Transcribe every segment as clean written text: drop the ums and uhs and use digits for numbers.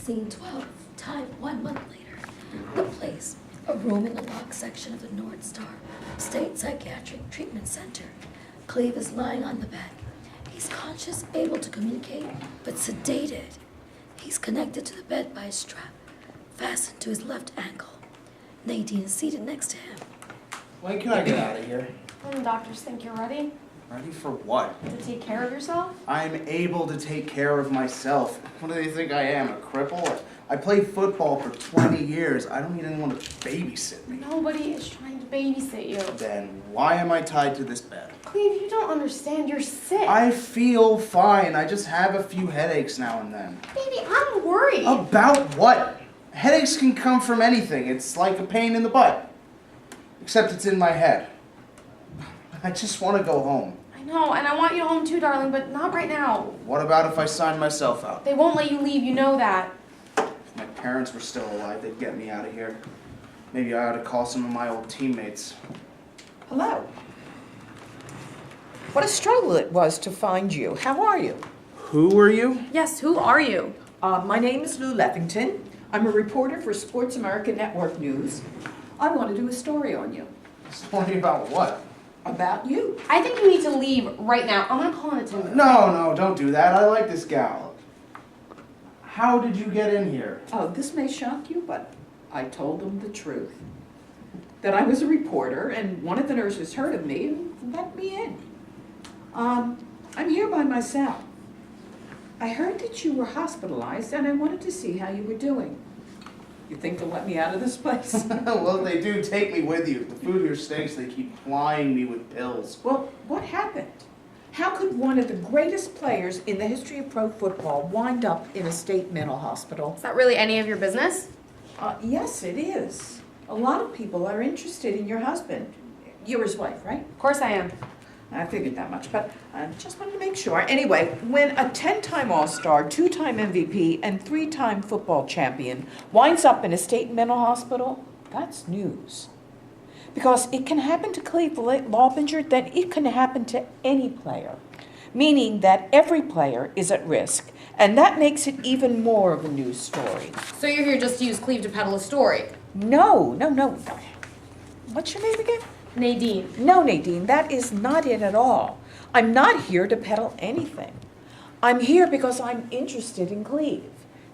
Scene 12, time 1 month later. The place, a room in the locked section of the North Star State Psychiatric Treatment Center. Cleve is lying on the bed. He's conscious, able to communicate, but sedated. He's connected to the bed by a strap, fastened to his left ankle. Nadine is seated next to him. When can I get out of here? When the doctors think you're ready Ready for what? to take care of yourself. I'm able to take care of myself. What do they think I am, a cripple? I played football for 20 years. I don't need anyone to babysit me. Nobody is trying to babysit you. Then why am I tied to this bed? Cleve, you don't understand. You're sick. I feel fine. I just have a few headaches now and then. Baby, I'm worried. About what? Headaches can come from anything. It's like a pain in the butt. Except it's in my head. I just want to go home. I know, and I want you home too, darling, but not right now. What about if I sign myself out? They won't let you leave, you know that. If my parents were still alive, they'd get me out of here. Maybe I ought to call some of my old teammates. Hello. What a struggle it was to find you. How are you? Who were you? Yes, who are you? My name is Lou Leffington. I'm a reporter for Sports America Network News. I want to do a story on you. Story about what? About you. I think you need to leave right now. I'm gonna call an attendant. No, don't do that. I like this gal. How did you get in here? Oh, this may shock you, but I told them the truth. That I was a reporter, and one of the nurses heard of me and let me in. I'm here by myself. I heard that you were hospitalized, and I wanted to see how you were doing. You think they'll let me out of this place? Well, if they do, take me with you. The food here stinks. They keep plying me with pills. Well, what happened? How could one of the greatest players in the history of pro football wind up in a state mental hospital? Is that really any of your business? Yes, it is. A lot of people are interested in your husband. You're his wife, right? Of course I am. I figured that much, but I just wanted to make sure. Anyway, when a 10-time All-Star, 2-time MVP, and 3-time football champion winds up in a state mental hospital, that's news. Because it can happen to Cleve Laubinger, then it can happen to any player. Meaning that every player is at risk, and that makes it even more of a news story. So you're here just to use Cleve to peddle a story? No. What's your name again? Nadine. No, Nadine, that is not it at all. I'm not here to peddle anything. I'm here because I'm interested in Cleve.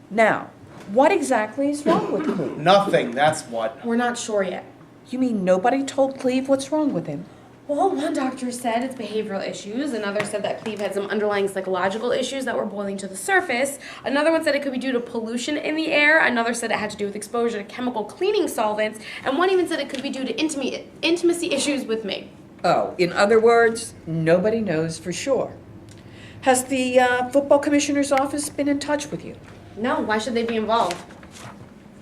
Now, what exactly is wrong with Cleve? Nothing, that's what. We're not sure yet. You mean nobody told Cleve what's wrong with him? Well, one doctor said it's behavioral issues. Another said that Cleve had some underlying psychological issues that were boiling to the surface. Another one said it could be due to pollution in the air. Another said it had to do with exposure to chemical cleaning solvents. And one even said it could be due to intimacy issues with me. Oh, in other words, nobody knows for sure. Has the football commissioner's office been in touch with you? No, why should they be involved?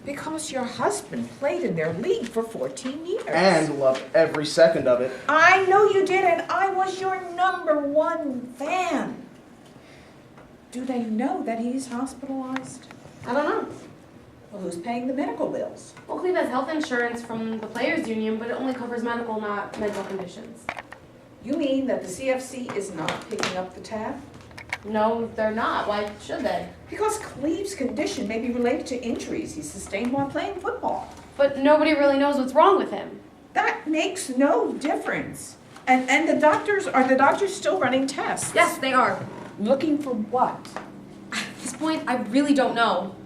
Because your husband played in their league for 14 years. And loved every second of it. I know you did, and I was your #1 fan. Do they know that he's hospitalized? I don't know. Well, who's paying the medical bills? Well, Cleve has health insurance from the Players Union, but it only covers medical, not mental conditions. You mean that the CFC is not picking up the tab? No, they're not. Why should they? Because Cleve's condition may be related to injuries he sustained while playing football. But nobody really knows what's wrong with him. That makes no difference. And are the doctors still running tests? Yes, they are. Looking for what? At this point, I really don't know.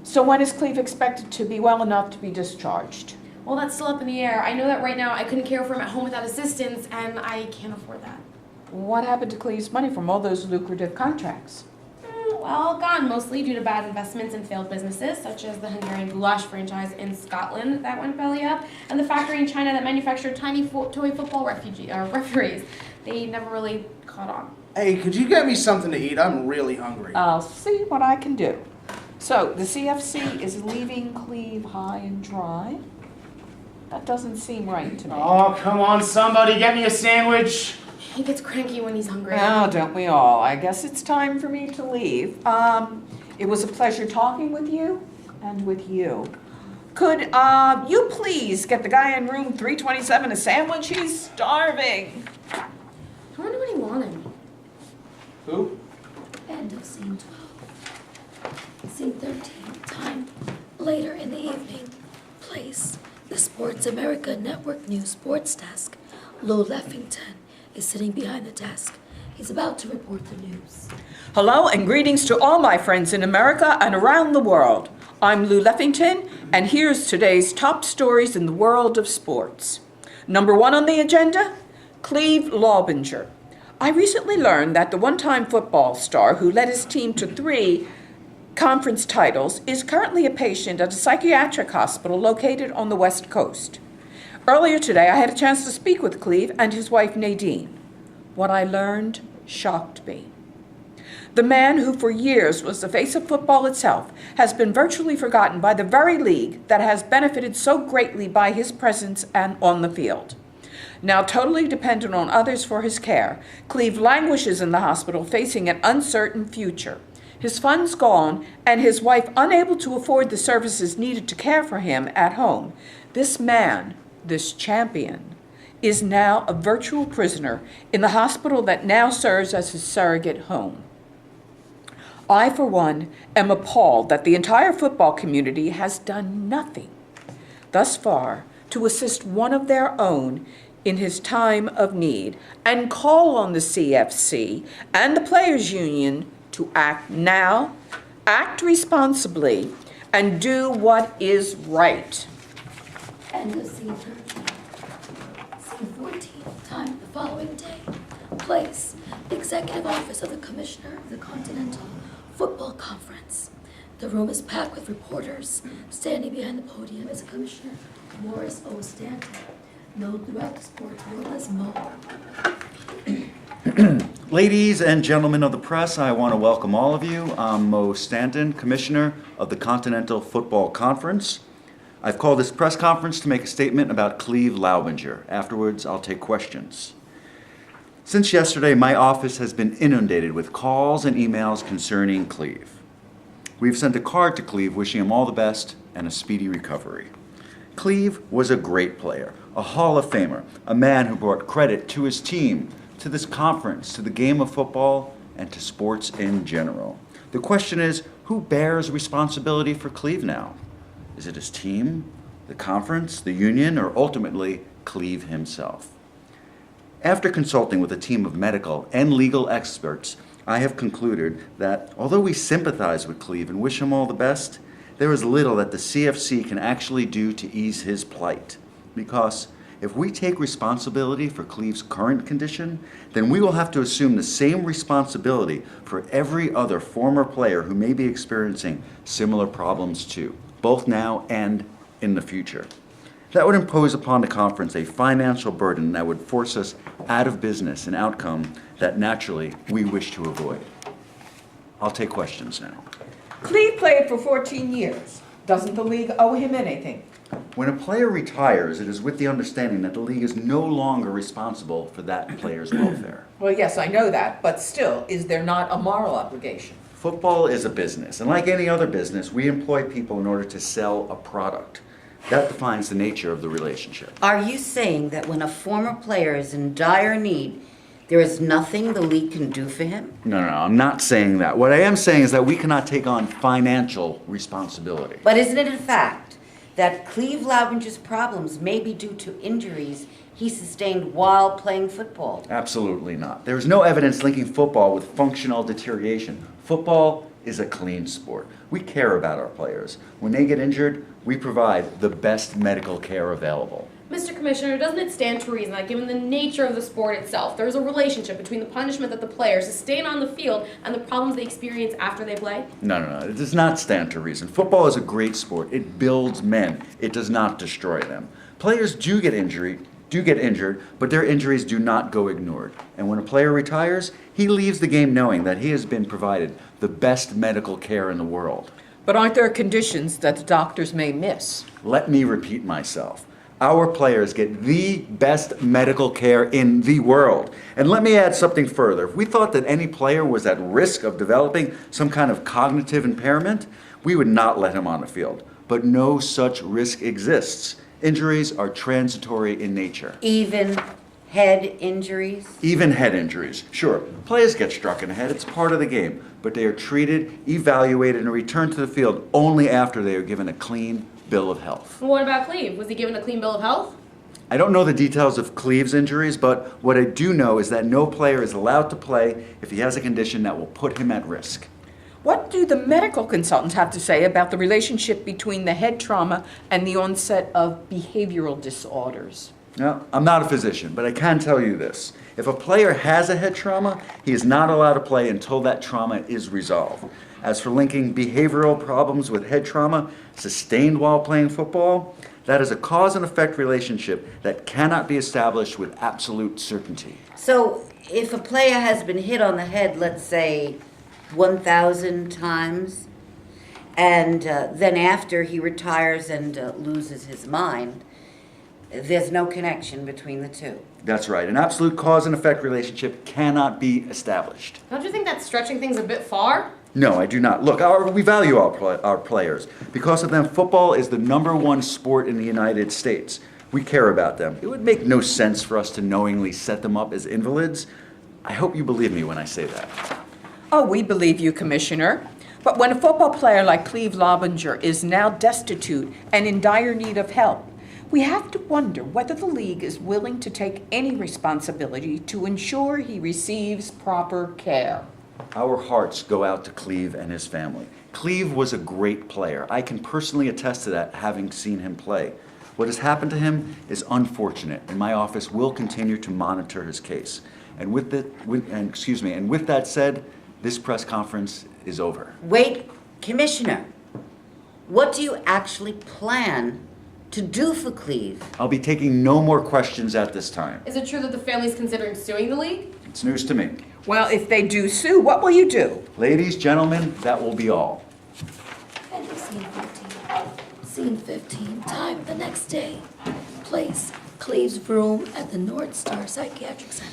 So when is Cleve expected to be well enough to be discharged? Well, that's still up in the air. I know that right now I couldn't care for him at home without assistance, and I can't afford that. What happened to Cleve's money from all those lucrative contracts? Well, gone, mostly due to bad investments in failed businesses, such as the Hungarian goulash franchise in Scotland that went belly up, and the factory in China that manufactured tiny toy football referees. They never really caught on. Hey, could you get me something to eat? I'm really hungry. I'll see what I can do. So, the CFC is leaving Cleve high and dry? That doesn't seem right to me. Oh, come on, somebody, get me a sandwich. He gets cranky when he's hungry. Oh, don't we all? I guess it's time for me to leave. It was a pleasure talking with you and with you. Could you please get the guy in room 327 a sandwich? He's starving. I wonder what he wanted. Who? End of scene 12. Scene 13. Time later in the evening. Place. The Sports America Network News Sports Desk. Lou Leffington is sitting behind the desk. He's about to report the news. Hello and greetings to all my friends in America and around the world. I'm Lou Leffington, and here's today's top stories in the world of sports. Number 1 on the agenda, Cleve Laubinger. I recently learned that the one-time football star who led his team to 3 conference titles is currently a patient at a psychiatric hospital located on the West Coast. Earlier today, I had a chance to speak with Cleve and his wife Nadine. What I learned shocked me. The man who for years was the face of football itself has been virtually forgotten by the very league that has benefited so greatly by his presence and on the field. Now totally dependent on others for his care, Cleve languishes in the hospital facing an uncertain future. His funds gone and his wife unable to afford the services needed to care for him at home. This man, this champion, is now a virtual prisoner in the hospital that now serves as his surrogate home. I, for one, am appalled that the entire football community has done nothing thus far to assist one of their own in his time of need and call on the CFC and the Players Union to act now, act responsibly, and do what is right. End of scene 13. Scene 14. Time the following day. Place. The Executive Office of the Commissioner of the Continental Football Conference. The room is packed with reporters. Standing behind the podium is Commissioner Morris O. Stanton, known throughout the sport world as Mo. Ladies and gentlemen of the press, I want to welcome all of you. I'm Mo Stanton, Commissioner of the Continental Football Conference. I've called this press conference to make a statement about Cleve Laubinger. Afterwards, I'll take questions. Since yesterday, my office has been inundated with calls and emails concerning Cleve. We've sent a card to Cleve wishing him all the best and a speedy recovery. Cleve was a great player, a Hall of Famer, a man who brought credit to his team, to this conference, to the game of football, and to sports in general. The question is, who bears responsibility for Cleve now? Is it his team, the conference, the union, or ultimately Cleve himself? After consulting with a team of medical and legal experts, I have concluded that although we sympathize with Cleve and wish him all the best, there is little that the CFC can actually do to ease his plight. Because if we take responsibility for Cleve's current condition, then we will have to assume the same responsibility for every other former player who may be experiencing similar problems too, both now and in the future. That would impose upon the conference a financial burden that would force us out of business, an outcome that naturally we wish to avoid. I'll take questions now. Cleve played for 14 years. Doesn't the league owe him anything? When a player retires, it is with the understanding that the league is no longer responsible for that player's welfare. Well, yes, I know that, but still, is there not a moral obligation? Football is a business, and like any other business, we employ people in order to sell a product. That defines the nature of the relationship. Are you saying that when a former player is in dire need, there is nothing the league can do for him? No, I'm not saying that. What I am saying is that we cannot take on financial responsibility. But isn't it a fact that Cleve Laubinger's problems may be due to injuries he sustained while playing football? Absolutely not. There is no evidence linking football with functional deterioration. Football is a clean sport. We care about our players. When they get injured, we provide the best medical care available. Mr. Commissioner, doesn't it stand to reason that given the nature of the sport itself, there's a relationship between the punishment that the players sustain on the field and the problems they experience after they play? No. It does not stand to reason. Football is a great sport. It builds men. It does not destroy them. Players do get injured, but their injuries do not go ignored. And when a player retires, he leaves the game knowing that he has been provided the best medical care in the world. But aren't there conditions that the doctors may miss? Let me repeat myself. Our players get the best medical care in the world. And let me add something further. If we thought that any player was at risk of developing some kind of cognitive impairment, we would not let him on the field. But no such risk exists. Injuries are transitory in nature. Even Head injuries? Even head injuries. Sure, players get struck in the head, it's part of the game, but they are treated, evaluated, and returned to the field only after they are given a clean bill of health. What about Cleve? Was he given a clean bill of health? I don't know the details of Cleve's injuries, but what I do know is that no player is allowed to play if he has a condition that will put him at risk. What do the medical consultants have to say about the relationship between the head trauma and the onset of behavioral disorders? Now, I'm not a physician, but I can tell you this. If a player has a head trauma, he is not allowed to play until that trauma is resolved. As for linking behavioral problems with head trauma sustained while playing football, that is a cause and effect relationship that cannot be established with absolute certainty. So if a player has been hit on the head, let's say 1,000 times, and then after he retires and loses his mind, there's no connection between the two. That's right. An absolute cause and effect relationship cannot be established. Don't you think that's stretching things a bit far? No, I do not. Look, we value our players. Because of them, football is the #1 sport in the United States. We care about them. It would make no sense for us to knowingly set them up as invalids. I hope you believe me when I say that. Oh, we believe you, Commissioner. But when a football player like Cleve Laubinger is now destitute and in dire need of help, we have to wonder whether the league is willing to take any responsibility to ensure he receives proper care. Our hearts go out to Cleve and his family. Cleve was a great player. I can personally attest to that, having seen him play. What has happened to him is unfortunate, and my office will continue to monitor his case. And with that said, this press conference is over. Wait, Commissioner, what do you actually plan to do for Cleve? I'll be taking no more questions at this time. Is it true that the family's considering suing the league? It's news to me. Well, if they do sue, what will you do? Ladies, gentlemen, that will be all. End of scene 15. Scene 15. Time the next day. Place: Cleve's room at the North Star Psychiatric Center.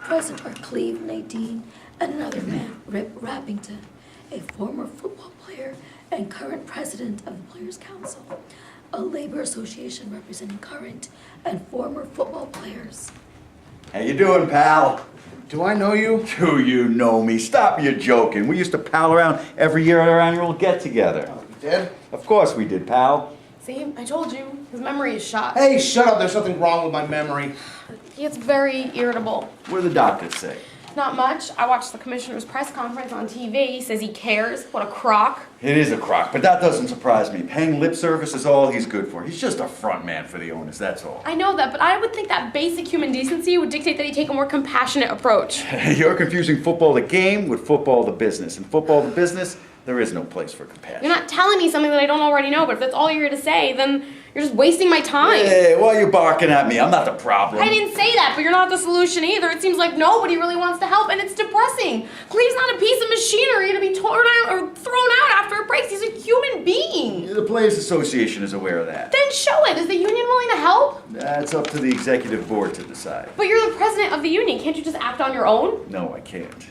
Present are Cleve, Nadine, and another man, Rip Rappington, a former football player and current president of the Players' Council, a labor association representing current and former football players. How you doing, pal? Do I know you? Do you know me? Stop your joking. We used to pal around every year at our annual get-together. Oh, you did? Of course we did, pal. See, I told you, his memory is shot. Hey, shut up. There's nothing wrong with my memory. He gets very irritable. What do the doctors say? Not much. I watched the commissioner's press conference on TV. He says he cares. What a crock. It is a crock, but that doesn't surprise me. Paying lip service is all he's good for. He's just a front man for the owners, that's all. I know that, but I would think that basic human decency would dictate that he take a more compassionate approach. You're confusing football the game with football the business. In football the business, there is no place for compassion. You're not telling me something that I don't already know, but if that's all you're here to say, then you're just wasting my time. Hey, why are you barking at me? I'm not the problem. I didn't say that, but you're not the solution either. It seems like nobody really wants to help, and it's depressing. Cleve's not a piece of machinery to be torn out or thrown out after it breaks. He's a human being. The Players Association is aware of that. Then show it. Is the union willing to help? That's up to the executive board to decide. But you're the president of the union. Can't you just act on your own? No, I can't.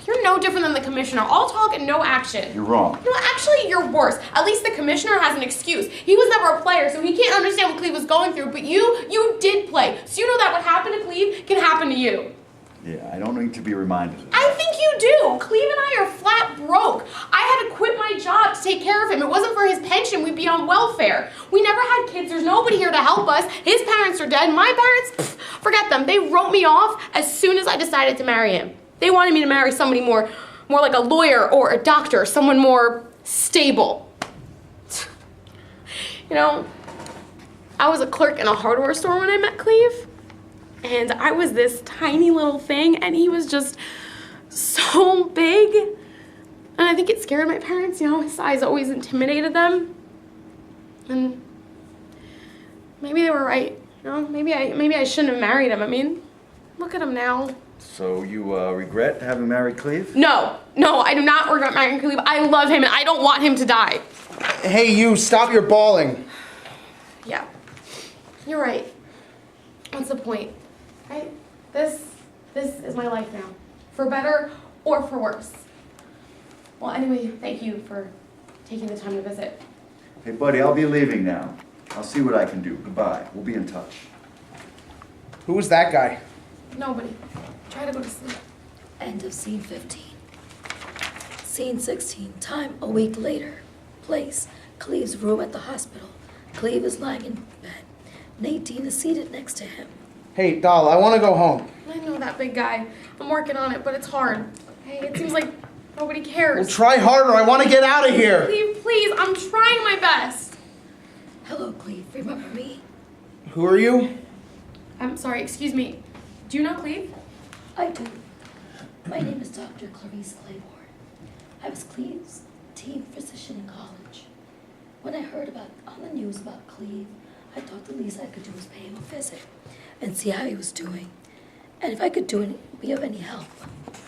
You're no different than the commissioner. All talk and no action. You're wrong. You know, actually, you're worse. At least the commissioner has an excuse. He was never a player, so he can't understand what Cleve was going through. But you did play. So you know that what happened to Cleve can happen to you. Yeah, I don't need to be reminded of that. I think you do. Cleve and I are flat broke. I had to quit my job to take care of him. It wasn't for his pension. We'd be on welfare. We never had kids. There's nobody here to help us. His parents are dead. My parents, forget them. They wrote me off as soon as I decided to marry him. They wanted me to marry somebody more like a lawyer or a doctor, someone more stable. You know, I was a clerk in a hardware store when I met Cleve, and I was this tiny little thing, and he was just so big. And I think it scared my parents, you know, his size always intimidated them. And maybe they were right, you know, maybe I shouldn't have married him. I mean, look at him now. So you regret having married Cleve? No, I do not regret marrying Cleve. I love him and I don't want him to die. Hey, you, stop your bawling. Yeah, you're right. What's the point? Right? This is my life now. For better or for worse. Well, anyway, thank you for taking the time to visit. Hey, buddy, I'll be leaving now. I'll see what I can do. Goodbye. We'll be in touch. Who was that guy? Nobody. Try to go to sleep. End of scene 15. Scene 16. Time a week later. Place, Cleve's room at the hospital. Cleve is lying in bed. Nadine is seated next to him. Hey, doll, I want to go home. I know that big guy. I'm working on it, but it's hard. Hey, it seems like nobody Well, cares. try harder. I want to get out of here. Cleve, please, I'm trying my best. Hello, Cleve. Remember me? Who are you? I'm sorry, excuse me. Do you know Cleve? I do. My name is Dr. Clarice Claiborne. I was Cleve's team physician in college. When I heard on the news about Cleve, I thought the least I could do was pay him a visit and see how he was doing. And if I could be of any help.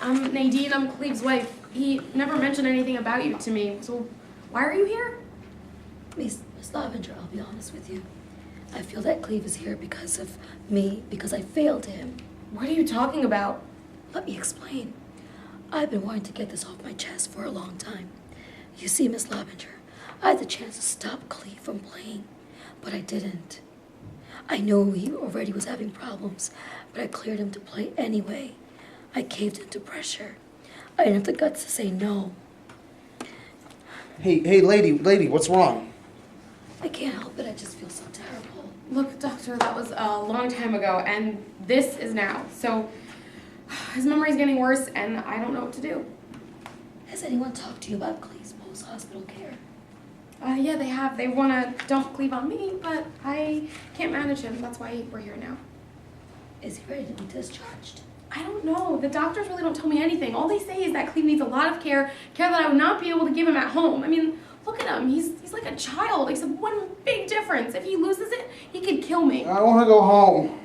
I'm Nadine, I'm Cleve's wife. He never mentioned anything about you to me, so why are you here? Miss Laubinger, I'll be honest with you. I feel that Cleve is here because of me, because I failed him. What are you talking about? Let me explain. I've been wanting to get this off my chest for a long time. You see, Miss Laubinger, I had the chance to stop Cleve from playing, but I didn't. I know he already was having problems, but I cleared him to play anyway. I caved into pressure. I didn't have the guts to say no. Hey, lady, what's wrong? I can't help it, I just feel so terrible. Look, doctor, that was a long time ago, and this is now. So, his memory's getting worse, and I don't know what to do. Has anyone talked to you about Cleve's post-hospital care? Yeah, they have. They want to dump Cleve on me, but I can't manage him. That's why we're here now. Is he ready to be discharged? I don't know. The doctors really don't tell me anything. All they say is that Cleve needs a lot of care that I would not be able to give him at home. I mean, look at him. He's like a child, except one big difference. If he loses it, he could kill me. I want to go home.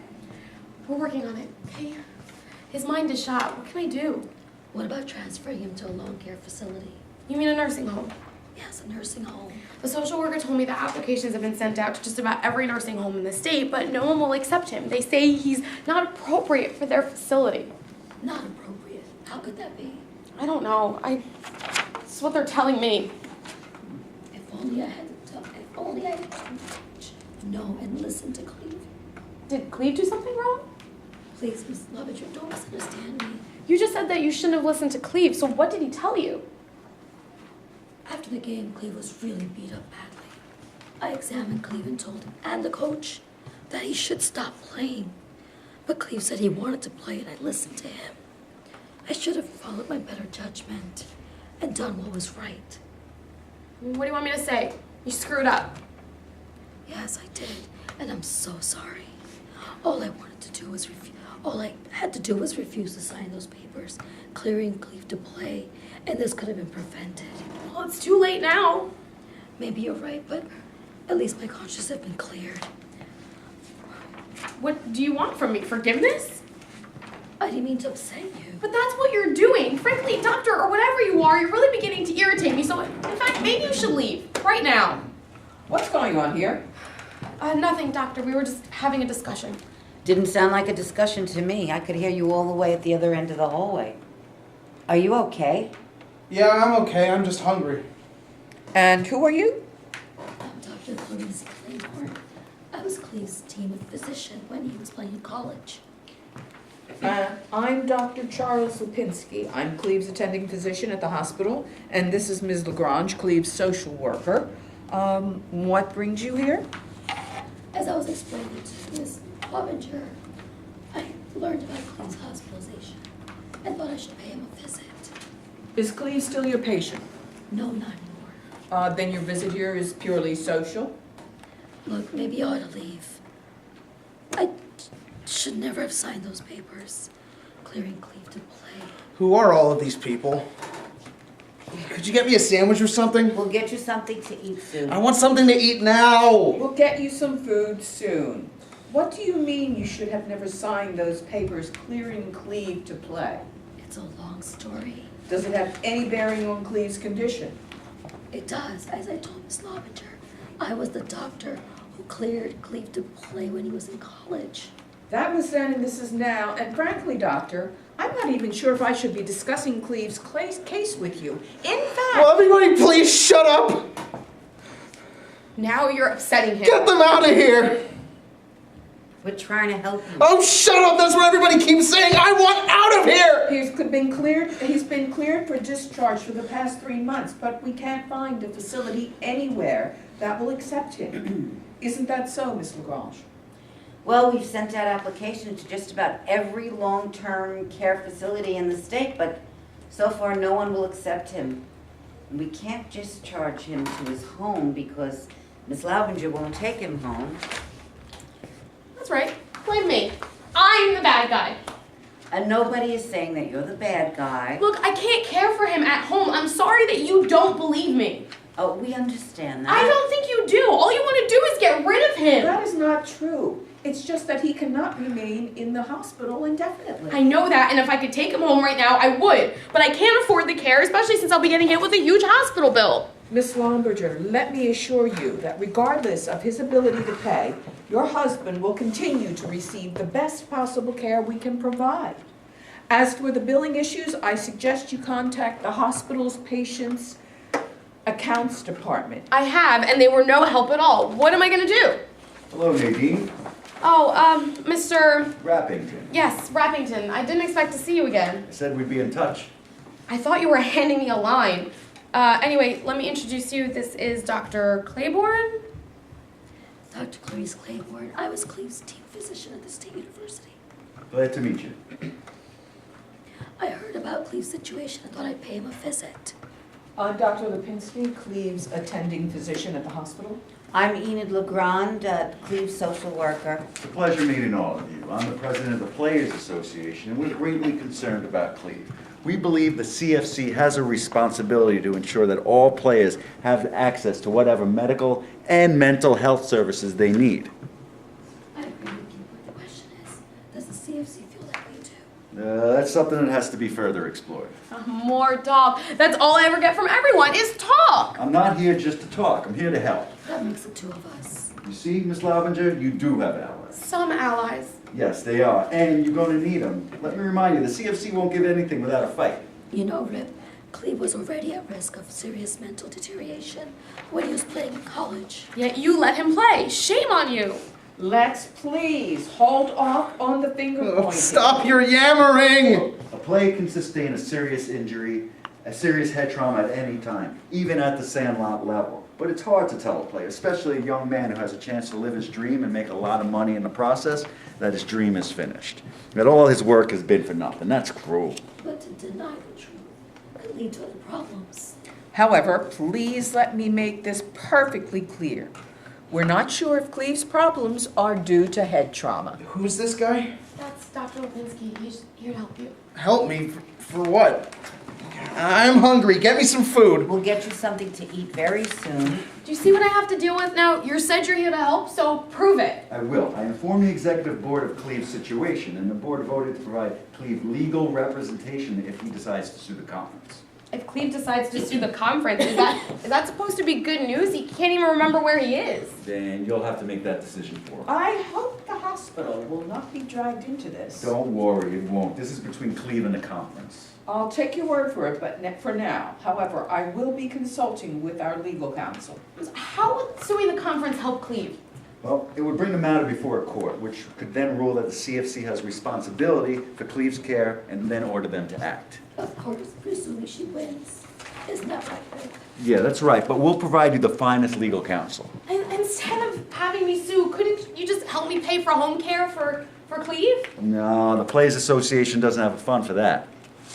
We're working on it, okay? His mind is shot. What can I do? What about transferring him to a long care facility? You mean a nursing home? Yes, a nursing home. The social worker told me that applications have been sent out to just about every nursing home in the state, but no one will accept him. They say he's not appropriate for their facility. Not appropriate. How could that be? I don't know. It's what they're telling me. If only I had no and listen to Cleve. Did Cleve do something wrong? Please, Miss Laubinger, don't misunderstand me. You just said that you shouldn't have listened to Cleve, so what did he tell you? After the game, Cleve was really beat up badly. I examined Cleve and told him, and the coach, that he should stop playing. But Cleve said he wanted to play and I listened to him. I should have followed my better judgment and done what was right. What do you want me to say? You screwed up. Yes, I did, and I'm so sorry. All I had to do was refuse to sign those papers, clearing Cleve to play, and this could have been prevented. Well, it's too late now. Maybe you're right, but at least my conscience has been cleared. What do you want from me? Forgiveness? I didn't mean to upset you. But that's what you're doing. Frankly, doctor, or whatever you are, you're really beginning to irritate me. So, in fact, maybe you should leave right now. What's going on here? Nothing, doctor. We were just having a discussion. Didn't sound like a discussion to me. I could hear you all the way at the other end of the hallway. Are you okay? Yeah, I'm okay. I'm just hungry. And who are you? I'm Dr. Clarice Claiborne. I was Cleve's team physician when he was playing in college. I'm Dr. Charles Lipinski. I'm Cleve's attending physician at the hospital, and this is Ms. Lagrange, Cleve's social worker. What brings you here? As I was explaining to Miss Laubinger, I learned about Cleve's hospitalization and thought I should pay him a visit. Is Cleve still your patient? No, not anymore. Then your visit here is purely social? Look, maybe I ought to leave. I should never have signed those papers, clearing Cleve to play. Who are all of these people? Could you get me a sandwich or something? We'll get you something to eat soon. I want something to eat now. We'll get you some food soon. What do you mean you should have never signed those papers clearing Cleve to play? It's a long story. Does it have any bearing on Cleve's condition? It does. As I told Miss Laubinger, I was the doctor who cleared Cleve to play when he was in college. That was then and this is now, and frankly, doctor, I'm not even sure if I should be discussing Cleve's case with you. In fact... Will everybody please shut up? Now you're upsetting him. Get them out of here. We're trying to help you. Oh, shut up! That's what everybody keeps saying! I want out of here! He's been cleared for discharge for the past 3 months, but we can't find a facility anywhere that will accept him. Isn't that so, Miss Lagrange? Well, we've sent out applications to just about every long-term care facility in the state, but so far no one will accept him. And we can't discharge him to his home because Miss Laubinger won't take him home. That's right. Blame me. I'm the bad guy. And nobody is saying that you're the bad guy. Look, I can't care for him at home. I'm sorry that you don't believe me. Oh, we understand that. I don't think you do. All you want to do is get rid of him. That is not true. It's just that he cannot remain in the hospital indefinitely. I know that, and if I could take him home right now, I would. But I can't afford the care, especially since I'll be getting hit with a huge hospital bill. Miss Laubinger, let me assure you that regardless of his ability to pay, your husband will continue to receive the best possible care we can provide. As for the billing issues, I suggest you contact the hospital's patients' accounts department. I have, and they were no help at all. What am I going to do? Hello, Nadine. Oh, Mr. Rappington. Yes, Rappington. I didn't expect to see you again. I said we'd be in touch. I thought you were handing me a line. Anyway, let me introduce you. This is Dr. Claiborne. Dr. Clarice Claiborne. I was Cleve's team physician at the State University. Glad to meet you. I heard about Cleve's situation and thought I'd pay him a visit. I'm Dr. Lipinski, Cleve's attending physician at the hospital. I'm Enid Legrand, Cleve's social worker. It's a pleasure meeting all of you. I'm the president of the Players Association, and we're greatly concerned about Cleve. We believe the CFC has a responsibility to ensure that all players have access to whatever medical and mental health services they need. I agree with you, but the question is, does the CFC feel that way too? That's something that has to be further explored. More talk. That's all I ever get from everyone is talk. I'm not here just to talk. I'm here to help. That makes the two of us. You see, Miss Laubinger, you do have allies. Some allies. Yes, they are, and you're going to need them. Let me remind you, the CFC won't give anything without a fight. You know, Rip, Cleve was already at risk of serious mental deterioration when he was playing in college. Yet you let him play. Shame on you. Let's please hold off on the finger Oh, pointing. stop your yammering! A player can sustain a serious injury, a serious head trauma at any time, even at the Sandlot level. But it's hard to tell a player, especially a young man who has a chance to live his dream and make a lot of money in the process, that his dream is finished. That all his work has been for nothing. That's cruel. But to deny the truth could lead to other problems. However, please let me make this perfectly clear. We're not sure if Cleve's problems are due to head trauma. Who's this guy? That's Dr. Lipinski. He's here to help you. Help me? For what? I'm hungry. Get me some food. We'll get you something to eat very soon. Do you see what I have to deal with now? You said you're here to help, so prove it. I will. I informed the executive board of Cleve's situation, and the board voted to provide Cleve legal representation if he decides to sue the conference. If Cleve decides to sue the conference, is that supposed to be good news? He can't even remember where he is. Then you'll have to make that decision for him. I hope the hospital will not be dragged into this. Don't worry, it won't. This is between Cleve and the conference. I'll take your word for it, but for now. However, I will be consulting with our legal counsel. How would suing the conference help Cleve? Well, it would bring the matter before a court, which could then rule that the CFC has responsibility for Cleve's care and then order them to act. Of course, presuming she wins. Isn't that right, Rip? Yeah, that's right, but we'll provide you the finest legal counsel. And instead of having me sue, couldn't you just help me pay for home care for Cleve? No, the Players Association doesn't have a fund for that.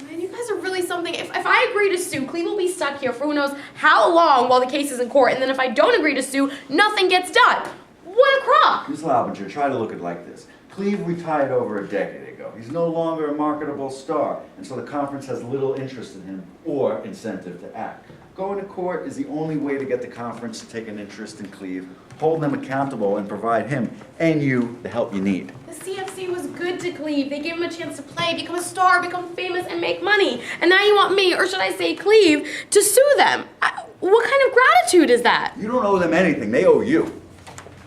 Man, you guys are really something. If I agree to sue, Cleve will be stuck here for who knows how long while the case is in court. And then if I don't agree to sue, nothing gets done. What a crock! Ms. Laubinger, try to look at it like this. Cleve retired over a decade ago. He's no longer a marketable star, and so the conference has little interest in him or incentive to act. Going to court is the only way to get the conference to take an interest in Cleve, hold them accountable, and provide him and you the help you need. The CFC was good to Cleve. They gave him a chance to play, become a star, become famous, and make money. And now you want me, or should I say Cleve, to sue them? What kind of gratitude is that? You don't owe them anything. They owe you.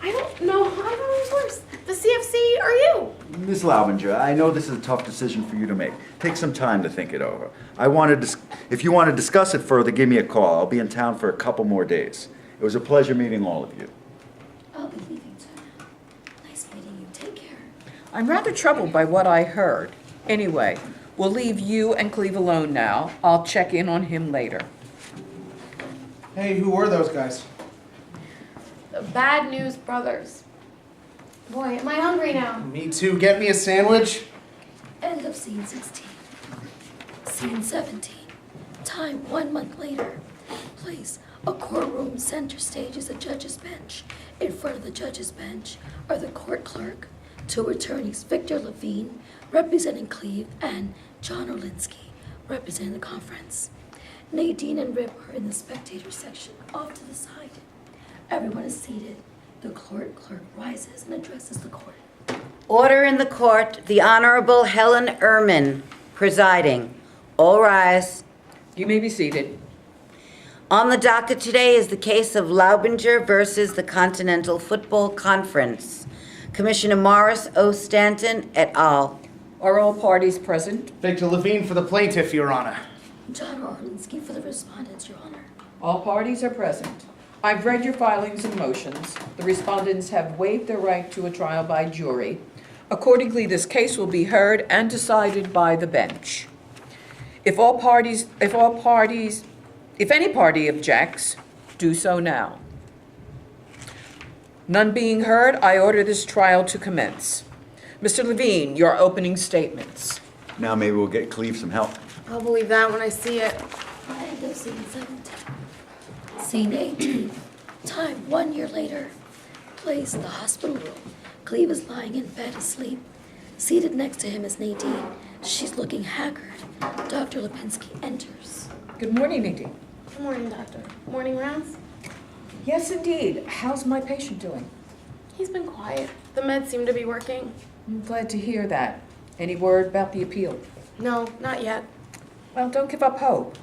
I don't know. I don't know who's worse, the CFC or you. Ms. Laubinger, I know this is a tough decision for you to make. Take some time to think it over. If you want to discuss it further, give me a call. I'll be in town for a couple more days. It was a pleasure meeting all of you. I'll be leaving too. Nice meeting you. Take care. I'm rather troubled by what I heard. Anyway, we'll leave you and Cleve alone now. I'll check in on him later. Hey, who were those guys? The Bad News Brothers. Boy, am I hungry now. Me too. Get me a sandwich. End of scene 16. Scene 17. Time 1 month later. Place, a courtroom. Center stage is a judge's bench. In front of the judge's bench are the court clerk, 2 attorneys, Victor Levine, representing Cleve, and John Orlinsky, representing the conference. Nadine and Rip are in the spectator section, off to the side. Everyone is seated. The court clerk rises and addresses the court. Order in the court, the Honorable Helen Ehrman presiding. All rise. You may be seated. On the docket today is the case of Laubinger versus the Continental Football Conference. Commissioner Morris O. Stanton et al. Are all parties present? Victor Levine for the plaintiff, Your Honor. John Orlinsky for the respondents, Your Honor. All parties are present. I've read your filings and motions. The respondents have waived their right to a trial by jury. Accordingly, this case will be heard and decided by the bench. If any party objects, do so now. None being heard, I order this trial to commence. Mr. Levine, your opening statements. Now maybe we'll get Cleve some help. I'll believe that when I see it. End of scene 17. Scene 18. Time 1 year later. Place, the hospital room. Cleve is lying in bed asleep. Seated next to him is Nadine. She's looking haggard. Dr. Lipinski enters. Good morning, Nadine. Good morning, doctor. Morning rounds? Yes, indeed. How's my patient doing? He's been quiet. The meds seem to be working. I'm glad to hear that. Any word about the appeal? No, not yet. Well, don't give up hope.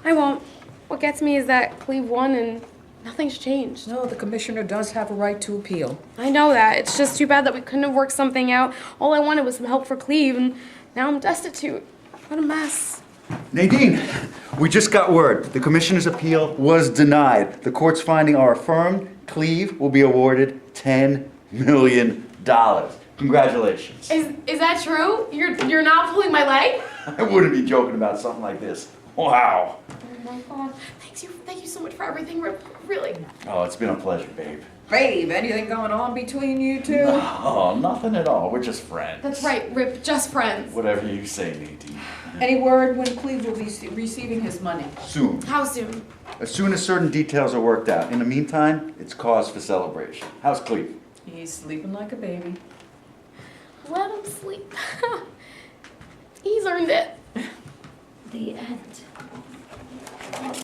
I won't. What gets me is that Cleve won and nothing's changed. No, the commissioner does have a right to appeal. I know that. It's just too bad that we couldn't have worked something out. All I wanted was some help for Cleve, and now I'm destitute. What a mess. Nadine, we just got word. The commissioner's appeal was denied. The court's findings are affirmed. Cleve will be awarded $10 million. Congratulations. Is that true? You're not pulling my leg? I wouldn't be joking about something like this. Wow. Oh my God. Thank you so much for everything, Rip. Really. Oh, it's been a pleasure, babe. Babe, anything going on between you two? Oh, nothing at all. We're just friends. That's right, Rip. Just friends. Whatever you say, Nadine. Any word when Cleve will be receiving his money? Soon. How soon? As soon as certain details are worked out. In the meantime, it's cause for celebration. How's Cleve? He's sleeping like a baby. Let him sleep. He's earned it. The end.